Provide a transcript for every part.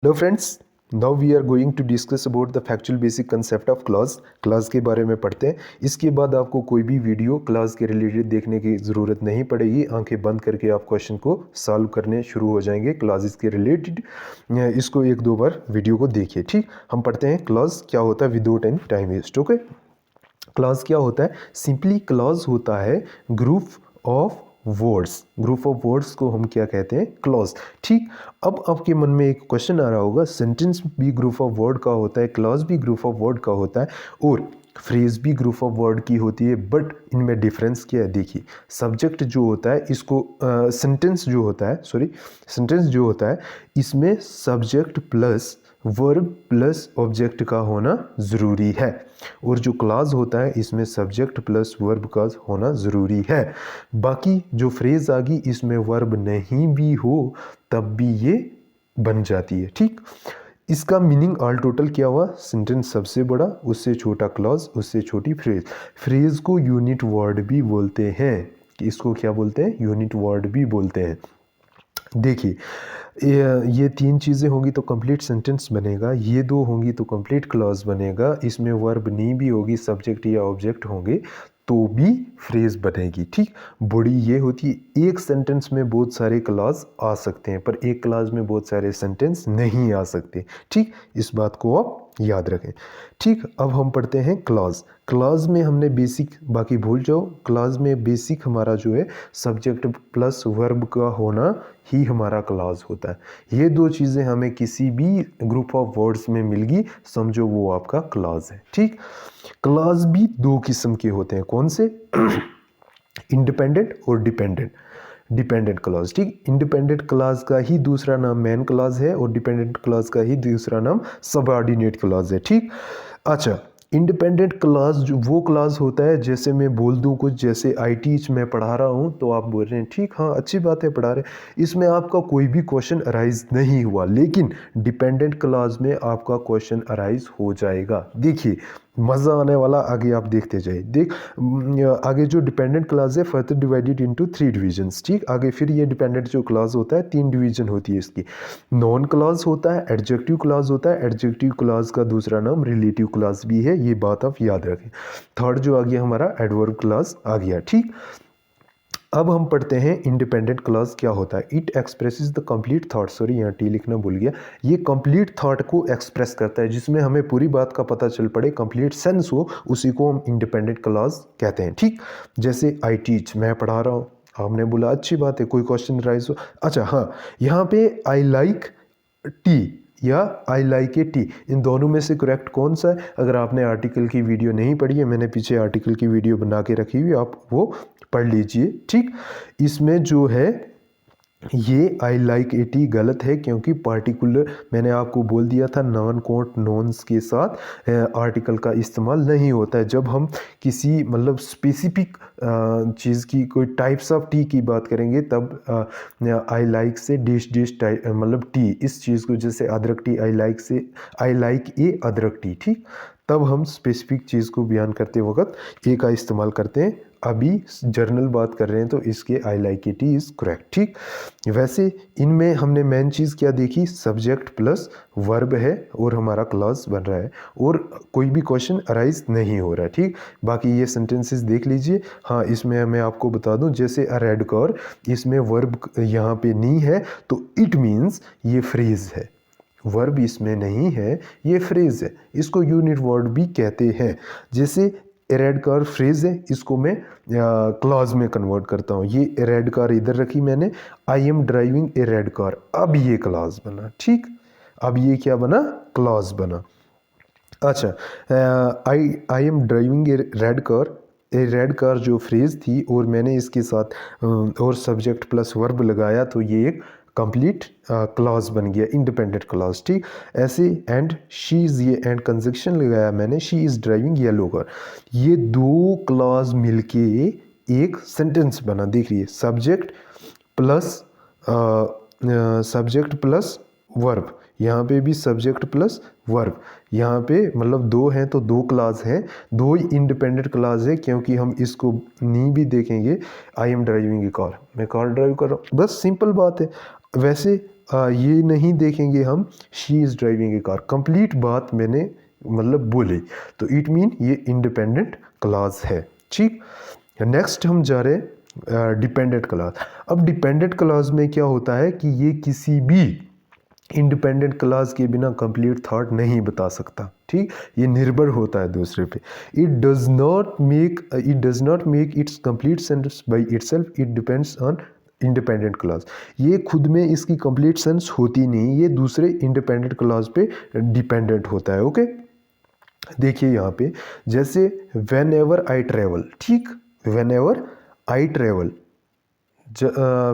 Hello friends, now we are going to discuss about the factual basic concept of clause के बारे में पढ़ते हैं। इसके बाद आपको कोई भी वीडियो क्लास के रिलेटेड देखने की ज़रूरत नहीं पड़ेगी। आंखें बंद करके आप क्वेश्चन को सॉल्व करने शुरू हो जाएंगे क्लासेस के रिलेटेड। इसको एक दो बार वीडियो को देखिए। ठीक, हम पढ़ते हैं क्लास क्या होता है without any time waste. Okay, clause क्या होता है? सिंपली क्लास होता है group of words. Group of words को हम क्या कहते हैं? क्लॉज। ठीक, अब आपके मन में एक क्वेश्चन आ रहा होगा, सेंटेंस भी ग्रुप ऑफ वर्ड का होता है, क्लॉज भी ग्रुप ऑफ वर्ड का होता है और फ्रेज भी ग्रुप ऑफ वर्ड की होती है, बट इनमें डिफरेंस क्या है? देखिए, सब्जेक्ट जो होता है इसको सेंटेंस जो होता है, सेंटेंस जो होता है इसमें subject plus verb plus object का होना ज़रूरी है, और जो क्लॉज होता है इसमें सब्जेक्ट प्लस वर्ब का होना ज़रूरी है। बाकी जो फ्रेज आ गई इसमें वर्ब नहीं भी हो तब भी ये बन जाती है। ठीक, इसका मीनिंग ऑल टोटल क्या हुआ? सेंटेंस सबसे बड़ा, उससे छोटा क्लॉज, उससे छोटी फ्रेज। फ्रेज को यूनिट वर्ड भी बोलते हैं। इसको क्या बोलते हैं? यूनिट वर्ड भी बोलते हैं। देखिए, ये तीन चीज़ें होंगी तो कंप्लीट सेंटेंस बनेगा, ये दो होंगी तो कंप्लीट क्लॉज बनेगा, इसमें वर्ब नहीं भी होगी, सब्जेक्ट या ऑब्जेक्ट होंगे तो भी फ्रेज बनेगी। ठीक, बड़ी ये होती है, एक सेंटेंस में बहुत सारे क्लॉज आ सकते हैं पर एक क्लॉज में बहुत सारे सेंटेंस नहीं आ सकते। ठीक, इस बात को आप याद रखें। ठीक, अब हम पढ़ते हैं क्लॉज। क्लॉज में हमने बेसिक, बाकी भूल जाओ, क्लॉज में बेसिक हमारा जो है सब्जेक्ट प्लस वर्ब का होना ही हमारा क्लॉज होता है। ये दो चीज़ें हमें किसी भी ग्रुप ऑफ वर्ड्स में मिल गई, समझो वो आपका क्लॉज है। ठीक, क्लॉज भी दो किस्म के होते हैं। कौन से? इंडिपेंडेंट और डिपेंडेंट। Dependent clause. ठीक, इंडिपेंडेंट क्लॉज का ही दूसरा नाम मेन क्लॉज है और डिपेंडेंट क्लॉज का ही दूसरा नाम सबऑर्डिनेट क्लॉज है। ठीक, अच्छा, इंडिपेंडेंट क्लॉज जो वो क्लॉज होता है, जैसे मैं बोल दूं कुछ, जैसे आई टीच मैं पढ़ा रहा हूं तो आप बोल रहे हैं ठीक, हाँ अच्छी बात है पढ़ा रहे, इसमें आपका कोई भी क्वेश्चन अराइज नहीं हुआ, लेकिन डिपेंडेंट क्लॉज में आपका क्वेश्चन अराइज हो जाएगा। देखिए, मज़ा आने वाला, आगे आप देखते जाइए। आगे जो डिपेंडेंट क्लॉज है फर्दर डिवाइडेड इनटू 3 डिवीजन्स। ठीक, आगे फिर ये डिपेंडेंट जो क्लॉज होता है 3 डिवीजन होती है इसकी। नॉन क्लॉज होता है, एडजेक्टिव क्लॉज होता है, एडजेक्टिव क्लॉज का दूसरा नाम रिलेटिव क्लॉज भी है, ये बात आप याद रखें। थर्ड जो आ गया हमारा एडवर्ब क्लॉज आ गया। ठीक, अब हम पढ़ते हैं इंडिपेंडेंट क्लॉज क्या होता है। It expresses the complete thought, sorry यहाँ टी लिखना भूल गया, ये कंप्लीट थॉट को एक्सप्रेस करता है, जिसमें हमें पूरी बात का पता चल पड़े, कंप्लीट सेंस हो, उसी को हम इंडिपेंडेंट क्लॉज कहते हैं। ठीक, जैसे आई टीच मैं पढ़ा रहा हूँ, आपने बोला अच्छी बात है, कोई क्वेश्चन राइज हो, अच्छा हाँ, यहाँ पे आई लाइक टी या आई लाइक ए टी, इन दोनों में से करेक्ट कौन सा है? अगर आपने आर्टिकल की वीडियो नहीं पढ़ी है, मैंने पीछे आर्टिकल की वीडियो बना के रखी हुई, आप वो पढ़ लीजिए। ठीक, इसमें जो है ये आई लाइक ए टी गलत है, क्योंकि पार्टिकुलर मैंने आपको बोल दिया था नॉन कोट नॉन्स के साथ आर्टिकल का इस्तेमाल नहीं होता है। जब हम किसी मतलब स्पेसिफिक चीज़ की, कोई टाइप्स ऑफ टी की बात करेंगे तब आई लाइक से डिश डिश टाइप मतलब टी, इस चीज़ को, जैसे अदरक टी, आई लाइक से आई लाइक ए अदरक टी। ठीक, तब हम स्पेसिफिक चीज़ को बयान करते वक्त ए का इस्तेमाल करते हैं। अभी जर्नल बात कर रहे हैं तो इसके I like it is correct. ठीक, वैसे इनमें हमने मेन चीज़ क्या देखी? सब्जेक्ट प्लस वर्ब है और हमारा क्लॉज बन रहा है और कोई भी क्वेश्चन अराइज नहीं हो रहा है। ठीक, बाकी ये सेंटेंसेस देख लीजिए। हाँ, इसमें मैं आपको बता दूं, जैसे अ रेड कार, इसमें वर्ब यहाँ पे नहीं है तो इट मीन्स ये फ्रेज है, वर्ब इसमें नहीं है, ये फ्रेज है, इसको यूनिट वर्ड भी कहते हैं। जैसे रेड कार फ्रेज है, इसको मैं क्लॉज में कन्वर्ट करता हूँ। ये रेड कार इधर रखी मैंने, I am driving A red car, अब ये क्लॉज बना। ठीक, अब ये क्या बना? क्लॉज बना। अच्छा, I am driving A red car, A red car जो फ्रेज थी और मैंने इसके साथ और सब्जेक्ट प्लस वर्ब लगाया तो ये एक कंप्लीट क्लॉज बन गया, इंडिपेंडेंट क्लॉज। ठीक, ऐसे एंड शी इज़, ये एंड कंजक्शन लगाया मैंने, she is driving yellow car, ये दो क्लॉज मिलके एक सेंटेंस बना। देखिए, सब्जेक्ट प्लस वर्ब, यहाँ पे भी सब्जेक्ट प्लस वर्ब, यहाँ पे मतलब दो हैं तो दो क्लास हैं, दो ही इंडिपेंडेंट क्लास है, क्योंकि हम इसको नहीं भी देखेंगे। I am driving A car, मैं कार ड्राइव कर रहा हूँ, बस सिंपल बात है। वैसे ये नहीं देखेंगे हम she is driving A car, complete बात मैंने मतलब बोली, तो इट मीन ये इंडिपेंडेंट क्लॉज है। ठीक, नेक्स्ट हम जा रहे डिपेंडेंट क्लॉज। अब डिपेंडेंट क्लॉज में क्या होता है कि ये किसी भी इंडिपेंडेंट क्लॉज के बिना कंप्लीट थॉट नहीं बता सकता। ठीक, ये निर्भर होता है दूसरे पे। It does not make it's complete sentence by itself, it depends on independent clause. ये खुद में इसकी कंप्लीट सेंस होती नहीं, ये दूसरे इंडिपेंडेंट क्लॉज पे डिपेंडेंट होता है। ओके, देखिए यहाँ पे जैसे वेन एवर आई ट्रेवल। ठीक, when ever I travel,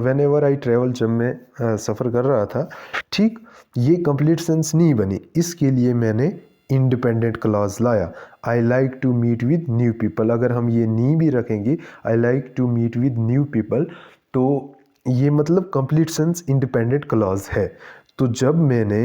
when ever I travel जब मैं सफ़र कर रहा था। ठीक, ये कंप्लीट सेंस नहीं बनी, इसके लिए मैंने इंडिपेंडेंट क्लॉज लाया। I like to meet with new people, अगर हम ये नी भी रखेंगे I like to meet with new people, तो ये मतलब कंप्लीट सेंस इंडिपेंडेंट क्लॉज है। तो जब मैंने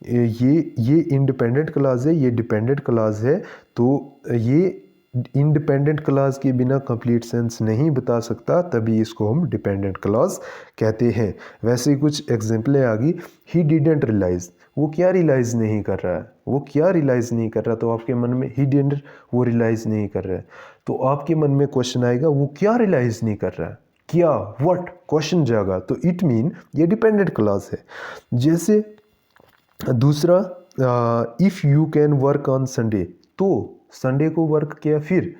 ये इंडिपेंडेंट क्लॉज है, ये डिपेंडेंट क्लॉज है, तो ये इंडिपेंडेंट क्लॉज के बिना कंप्लीट सेंस नहीं बता सकता, तभी इसको हम डिपेंडेंट क्लॉज कहते हैं। वैसे कुछ एग्जांपलें आ गई। ही डिडंट रियलाइज, वो क्या रियलाइज़ नहीं कर रहा है, वो क्या रियलाइज़ नहीं कर रहा, तो आपके मन में ही डिडंट, वो रियलाइज़ नहीं कर रहा है, तो आपके मन में क्वेश्चन आएगा वो क्या रियलाइज़ नहीं कर रहा है, क्या, व्हाट, क्वेश्चन जाएगा, तो इट मीन ये डिपेंडेंट क्लॉज है। जैसे दूसरा, if you can work on Sunday, तो संडे को वर्क किया, फिर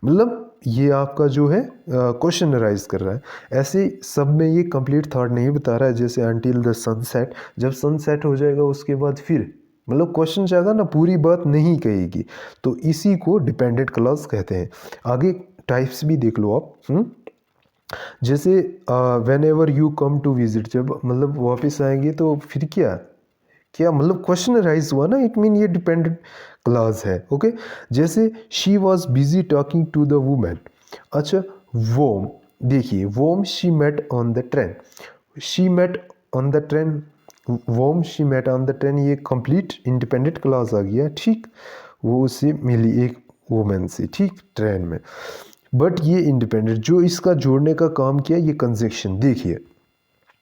मतलब ये आपका जो है क्वेश्चन राइज कर रहा है। ऐसे सब में ये कंप्लीट थॉट नहीं बता रहा है। जैसे अनटिल द सनसेट, जब सनसेट हो जाएगा उसके बाद फिर, मतलब क्वेश्चन जाएगा ना, पूरी बात नहीं कहेगी, तो इसी को डिपेंडेंट क्लॉज कहते हैं। आगे टाइप्स भी देख लो आप। जैसे whenever you come to visit, जब मतलब वापस आएंगे तो फिर क्या क्या मतलब क्वेश्चन राइज हुआ ना, इट मीन ये डिपेंडेंट क्लॉज है। ओके, जैसे she was busy talking to the women. अच्छा, वोम, देखिए whom she met on the train, she met on the train, whom she met on the train, ये complete independent clause आ गया। ठीक, वो उससे मिली एक वुमेन से, ठीक, ट्रेन में, बट ये इंडिपेंडेंट, जो इसका जोड़ने का काम किया ये कंजक्शन। देखिए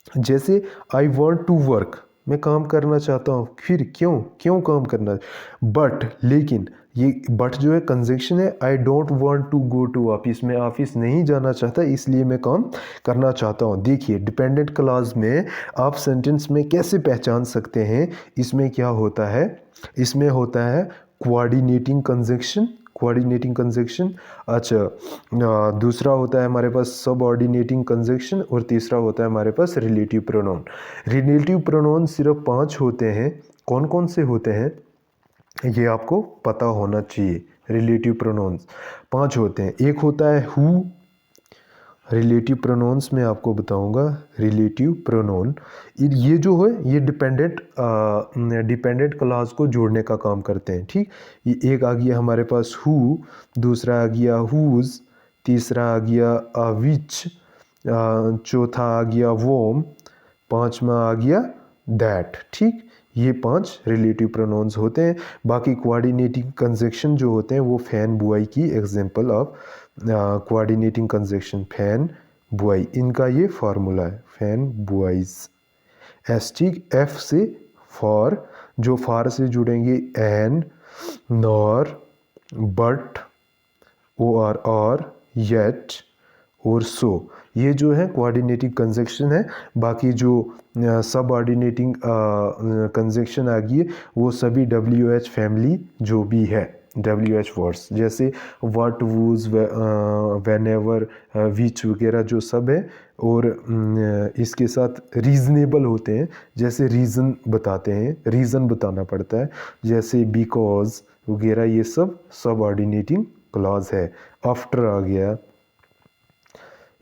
जैसे आई वॉन्ट टू वर्क, मैं काम करना चाहता हूँ, फिर क्यों क्यों काम करना, बट, लेकिन, ये बट जो है कंजक्शन है। I don't want to go to office, मैं ऑफिस नहीं जाना चाहता, इसलिए मैं काम करना चाहता हूँ। देखिए डिपेंडेंट क्लॉज में आप सेंटेंस में कैसे पहचान सकते हैं, इसमें क्या होता है, इसमें होता है कोऑर्डिनेटिंग कंजक्शन, कोऑर्डिनेटिंग कंजक्शन। अच्छा, दूसरा होता है हमारे पास सबऑर्डिनेटिंग कंजक्शन, और तीसरा होता है हमारे पास रिलेटिव प्रोनाउन। रिलेटिव प्रोनाउन सिर्फ 5 होते हैं। कौन कौन से होते हैं ये आपको पता होना चाहिए। रिलेटिव प्रोनाउंस 5 होते हैं। एक होता है हु, रिलेटिव प्रोनाउंस में आपको बताऊंगा। रिलेटिव प्रोनाउन ये जो है ये डिपेंडेंट क्लॉज को जोड़ने का काम करते हैं। ठीक, ये एक आ गया हमारे पास हु, दूसरा आ गया हुज, तीसरा आ गया विच, चौथा आ गया वोम, पांचवा आ गया दैट। ठीक, ये 5 रिलेटिव प्रोनाउंस होते हैं। बाकी कोऑर्डिनेटिंग कंजक्शन जो होते हैं वो फैन बुआई की example of coordinating conjunction, FANBOYS, इनका ये फार्मूला है, फैन बुआइज। एस, ठीक, एफ से फॉर, जो फार से जुड़ेंगे and, nor, but, or, और, येट, और सो, ये जो है कोऑर्डिनेटिंग कंजक्शन है। बाकी जो सब ऑर्डिनेटिंग कंजक्शन आ गई है वो सभी WH फैमिली जो भी है, WH वर्ड्स, जैसे व्हाट, वूज, वेन एवर, विच वगैरह जो सब है। और इसके साथ रीज़नेबल होते हैं, जैसे रीज़न बताते हैं, रीज़न बताना पड़ता है, जैसे बिकॉज वगैरह, ये सब ऑर्डिनेटिंग क्लॉज है। आफ्टर आ गया,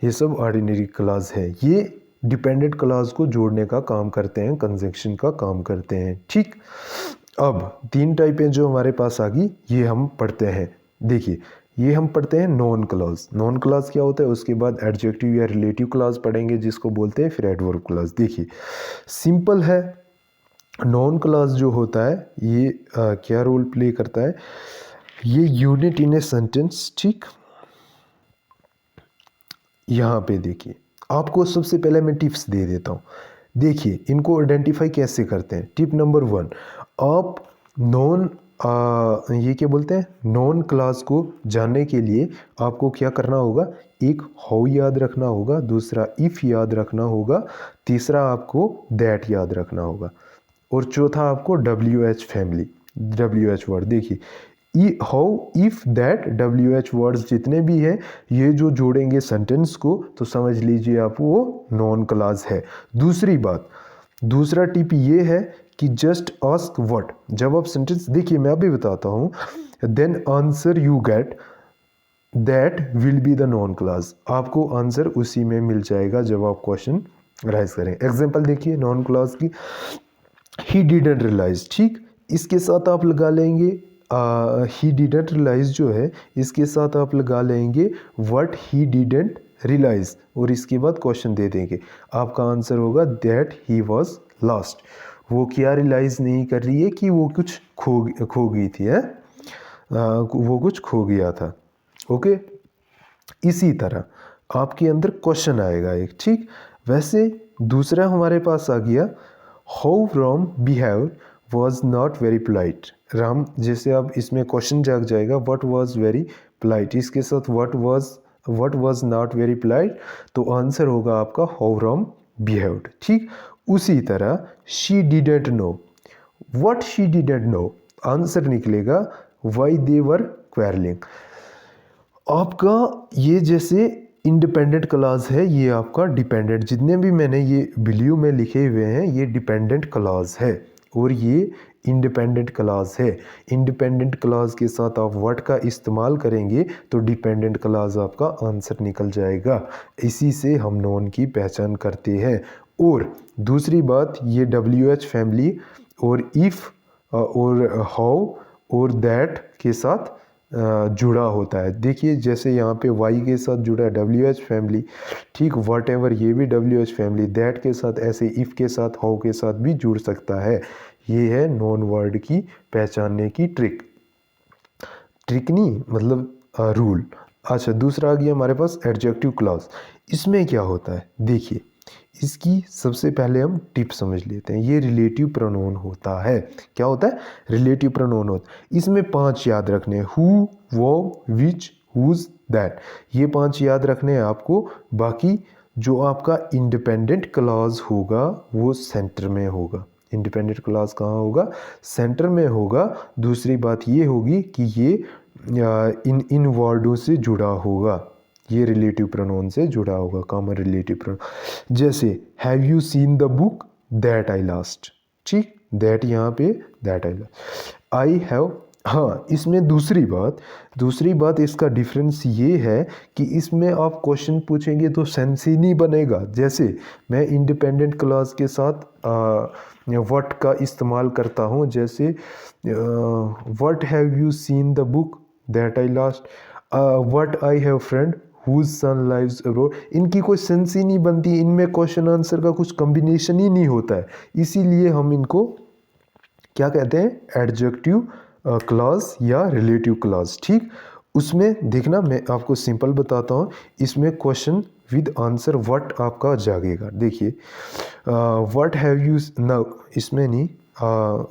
ये सब ऑर्डिनरी क्लॉज है। ये डिपेंडेंट क्लॉज को जोड़ने का काम करते हैं, कंजक्शन का काम करते हैं। ठीक, अब 3 टाइपें जो हमारे पास आ गई ये हम पढ़ते हैं। देखिए ये हम पढ़ते हैं नॉन क्लॉज। नॉन क्लॉज क्या होता है, उसके बाद एडजेक्टिव या रिलेटिव क्लॉज पढ़ेंगे जिसको बोलते हैं फिर एडवर्ब क्लॉज। देखिए सिंपल है, नॉन क्लॉज जो होता है ये क्या रोल प्ले करता है, ये यूनिट इन ए सेंटेंस। ठीक, यहाँ पे देखिए आपको सबसे पहले मैं टिप्स दे देता हूँ। देखिए इनको आइडेंटिफाई कैसे करते हैं। टिप नंबर 1, आप नॉन ये क्या बोलते हैं, नॉन क्लास को जानने के लिए आपको क्या करना होगा, एक हाउ याद रखना होगा, दूसरा इफ़ याद रखना होगा, तीसरा आपको दैट याद रखना होगा, और चौथा आपको WH फैमिली, WH वर्ड। देखिए how if that WH words जितने भी हैं, ये जो जोड़ेंगे सेंटेंस को तो समझ लीजिए आप वो नॉन क्लास है। दूसरी बात, दूसरा टिप ये है कि जस्ट आस्क व्हाट, जब आप सेंटेंस, देखिए मैं अभी बताता हूँ, then answer you get that will be the noun clause, आपको आंसर उसी में मिल जाएगा जब आप क्वेश्चन राइज करें। एग्जांपल देखिए नॉन क्लास की, ही डिडंट रियलाइज, ठीक, इसके साथ आप लगा लेंगे ही डिडंट रियलाइज जो है, इसके साथ आप लगा लेंगे व्हाट ही डिडंट रियलाइज, और इसके बाद क्वेश्चन दे देंगे, आपका आंसर होगा दैट ही वाज लॉस्ट। वो क्या रियलाइज नहीं कर रही है कि वो कुछ खो गई थी, है वो कुछ खो गया था। ओके, इसी तरह आपके अंदर क्वेश्चन आएगा एक, ठीक। वैसे दूसरा हमारे पास आ गया, how Ram behave was not very polite. Ram, जैसे अब इसमें क्वेश्चन जाग जाएगा व्हाट वाज वेरी पोलाइट, इसके साथ what was not very polite, तो आंसर होगा आपका हाउ राम बिहेव्ड, ठीक। उसी तरह she didn't know, what she didn't know, answer निकलेगा व्हाई दे वर क्वेरलिंग। आपका ये जैसे इंडिपेंडेंट क्लॉज है, ये आपका डिपेंडेंट, जितने भी मैंने ये वैल्यू में लिखे हुए हैं ये डिपेंडेंट क्लॉज है और ये इंडिपेंडेंट क्लॉज है। इंडिपेंडेंट क्लॉज के साथ आप व्हाट का इस्तेमाल करेंगे तो डिपेंडेंट क्लॉज आपका आंसर निकल जाएगा। इसी से हम नॉन की पहचान करते हैं। और दूसरी बात, ये WH फैमिली और इफ़ और हाउ और दैट के साथ जुड़ा होता है। देखिए जैसे यहाँ पे वाई के साथ जुड़ा है WH फैमिली, ठीक, वट एवर ये भी WH फैमिली, दैट के साथ ऐसे इफ़ के साथ हाउ के साथ भी जुड़ सकता है। ये है नॉन वर्ड की पहचानने की ट्रिक नहीं मतलब रूल। अच्छा, दूसरा आ गया हमारे पास एडजेक्टिव क्लॉज। इसमें क्या होता है, देखिए इसकी सबसे पहले हम टिप समझ लेते हैं। ये रिलेटिव प्रोनाउन होता है। क्या होता है, रिलेटिव प्रोनाउन होता है। इसमें 5 याद रखने हैं, हु, वो, विच, हुज, दैट, ये 5 याद रखने हैं आपको। बाकी जो आपका इंडिपेंडेंट क्लॉज होगा वो सेंटर में होगा। इंडिपेंडेंट क्लॉज कहाँ होगा, सेंटर में होगा। दूसरी बात ये होगी कि ये इन वर्डों से जुड़ा होगा, ये रिलेटिव प्रोनाउन से जुड़ा होगा, कॉमन रिलेटिव प्रोनाउन। जैसे have you seen the book that I last, ठीक, दैट यहाँ पे that I last, I have. हाँ, इसमें दूसरी बात इसका डिफरेंस ये है कि इसमें आप क्वेश्चन पूछेंगे तो सेंस ही नहीं बनेगा। जैसे मैं इंडिपेंडेंट क्लॉज के साथ व्हाट का इस्तेमाल करता हूँ, जैसे what have you seen the book that I last, what I have friend whose son lives abroad, इनकी कोई सेंस ही नहीं बनती, इनमें क्वेश्चन आंसर का कुछ कॉम्बिनेशन ही नहीं होता है। इसीलिए हम इनको क्या कहते हैं, एडजेक्टिव क्लॉज या रिलेटिव क्लॉज, ठीक। उसमें देखना, मैं आपको सिंपल बताता हूँ, इसमें क्वेश्चन विद आंसर व्हाट आपका जागेगा। देखिए व्हाट हैव यू, ना इसमें नहीं,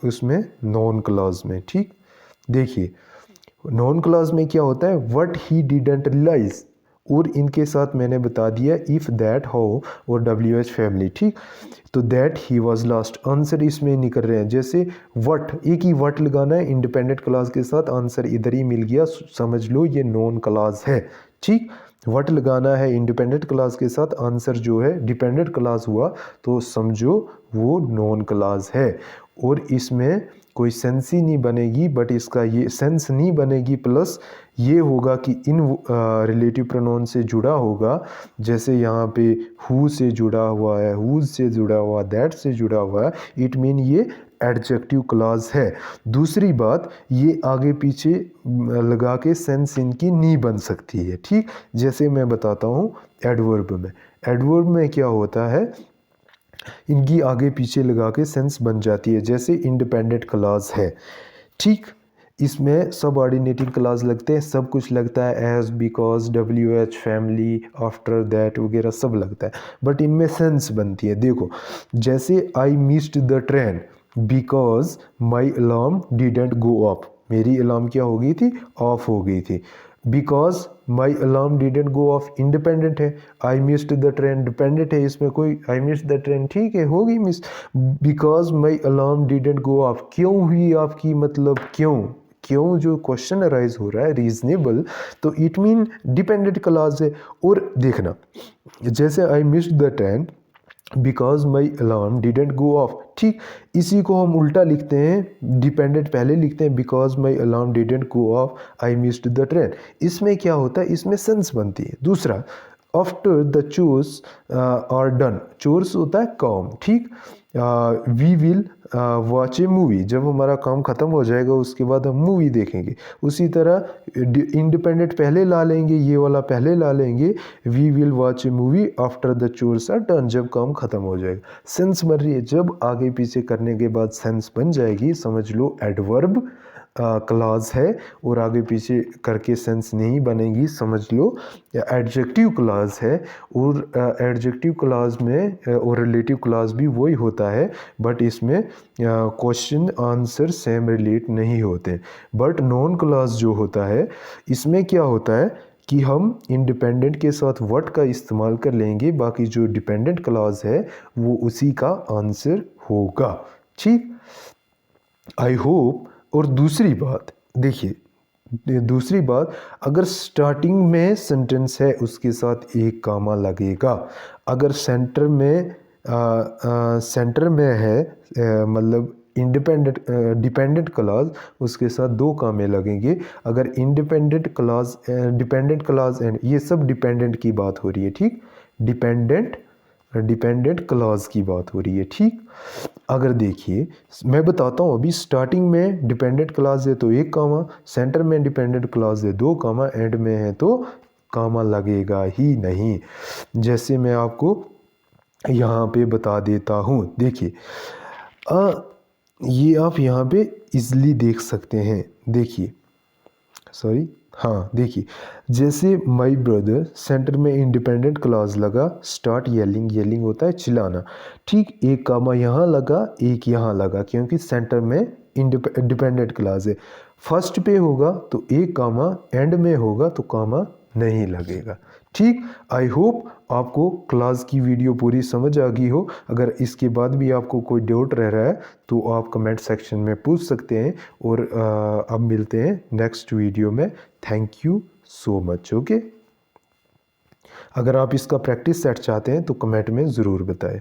उसमें नॉन क्लॉज में, ठीक। देखिए नॉन क्लॉज में क्या होता है, व्हाट ही डिडंट रियलाइज, और इनके साथ मैंने बता दिया इफ़, दैट, हाउ और WH फैमिली, ठीक। तो that he was last, answer इसमें निकल रहे हैं। जैसे व्हाट, एक ही व्हाट लगाना है इंडिपेंडेंट क्लॉज के साथ, आंसर इधर ही मिल गया, समझ लो ये नॉन क्लॉज है, ठीक। व्हाट लगाना है इंडिपेंडेंट क्लॉज के साथ, आंसर जो है डिपेंडेंट क्लॉज हुआ, तो समझो वो नॉन क्लॉज है। और इसमें कोई सेंस ही नहीं बनेगी, बट इसका ये सेंस नहीं बनेगी, प्लस ये होगा कि इन रिलेटिव प्रोनाउन से जुड़ा होगा। जैसे यहाँ पे हु से जुड़ा हुआ है, हुज से जुड़ा हुआ, दैट से जुड़ा हुआ है, इट मीन ये एडजेक्टिव क्लॉज है। दूसरी बात, ये आगे पीछे लगा के सेंस इनकी नहीं बन सकती है, ठीक। जैसे मैं बताता हूँ एडवर्ब में क्या होता है, इनकी आगे पीछे लगा के सेंस बन जाती है। जैसे इंडिपेंडेंट क्लॉज है, ठीक। इसमें सब ऑर्डिनेटिंग क्लॉज लगते हैं, सब कुछ लगता है, as, because, WH, family, after that वगैरह सब लगता है, बट इनमें सेंस बनती है। देखो जैसे I missed the train because my alarm didn't go off, मेरी अलार्म क्या हो गई थी, ऑफ हो गई थी। Because my alarm didn't go off independent है, I missed the train dependent है, इसमें कोई आई मिस्ड द ट्रेन ठीक है होगी miss. Because my alarm didn't go of, क्यों हुई आपकी, मतलब क्यों, क्यों जो क्वेश्चन अराइज हो रहा है रीजनेबल, तो इट मीन डिपेंडेंट क्लॉज है। और देखना जैसे I missed the train because my alarm didn't go of, ठीक इसी को हम उल्टा लिखते हैं, डिपेंडेंट पहले लिखते हैं, because my alarm didn't go off I missed the train. इसमें क्या होता है, इसमें सेंस बनती है। दूसरा, after the chores are done, chores होता है काम, ठीक, we will watch a movie, जब हमारा काम ख़त्म हो जाएगा उसके बाद हम मूवी देखेंगे। उसी तरह इंडिपेंडेंट पहले ला लेंगे, ये वाला पहले ला लेंगे, we will watch a movie after the chores are done, जब काम ख़त्म हो जाएगा। सेंस बन रही है, जब आगे पीछे करने के बाद सेंस बन जाएगी समझ लो एडवर्ब क्लॉज है, और आगे पीछे करके सेंस नहीं बनेगी समझ लो एडजेक्टिव क्लॉज है। और एडजेक्टिव क्लॉज में और रिलेटिव क्लॉज भी वही होता है, बट इसमें क्वेश्चन आंसर सेम रिलेट नहीं होते। बट नॉन क्लॉज जो होता है इसमें क्या होता है कि हम इंडिपेंडेंट के साथ व्हाट का इस्तेमाल कर लेंगे, बाकी जो डिपेंडेंट क्लॉज है वो उसी का आंसर होगा, ठीक। I hope. और दूसरी बात देखिए, दूसरी बात, अगर स्टार्टिंग में सेंटेंस है उसके साथ एक कामा लगेगा, अगर सेंटर में सेंटर में है मतलब इंडिपेंडेंट डिपेंडेंट क्लॉज, उसके साथ दो कामे लगेंगे। अगर independent clause dependent clause and, ये सब डिपेंडेंट की बात हो रही है, ठीक, डिपेंडेंट क्लॉज की बात हो रही है, ठीक। अगर देखिए मैं बताता हूँ, अभी स्टार्टिंग में डिपेंडेंट क्लॉज है तो एक कामा, सेंटर में डिपेंडेंट क्लॉज है दो कामा, एंड में है तो कामा लगेगा ही नहीं। जैसे मैं आपको यहाँ पे बता देता हूँ, देखिए ये आप यहाँ पे इजली देख सकते हैं, देखिए सॉरी, हाँ देखिए, जैसे माई ब्रदर सेंटर में इंडिपेंडेंट क्लॉज लगा, स्टार्ट येलिंग, येलिंग होता है चिल्लाना, ठीक, एक कामा यहाँ लगा एक यहाँ लगा, क्योंकि सेंटर में डिपेंडेंट क्लॉज है। फर्स्ट पे होगा तो एक कामा, एंड में होगा तो कामा नहीं लगेगा, ठीक। आई होप आपको क्लास की वीडियो पूरी समझ आ गई हो। अगर इसके बाद भी आपको कोई डाउट रह रहा है तो आप कमेंट सेक्शन में पूछ सकते हैं, और अब मिलते हैं नेक्स्ट वीडियो में। Thank you so much, okay. अगर आप इसका प्रैक्टिस सेट चाहते हैं तो कमेंट में ज़रूर बताएं।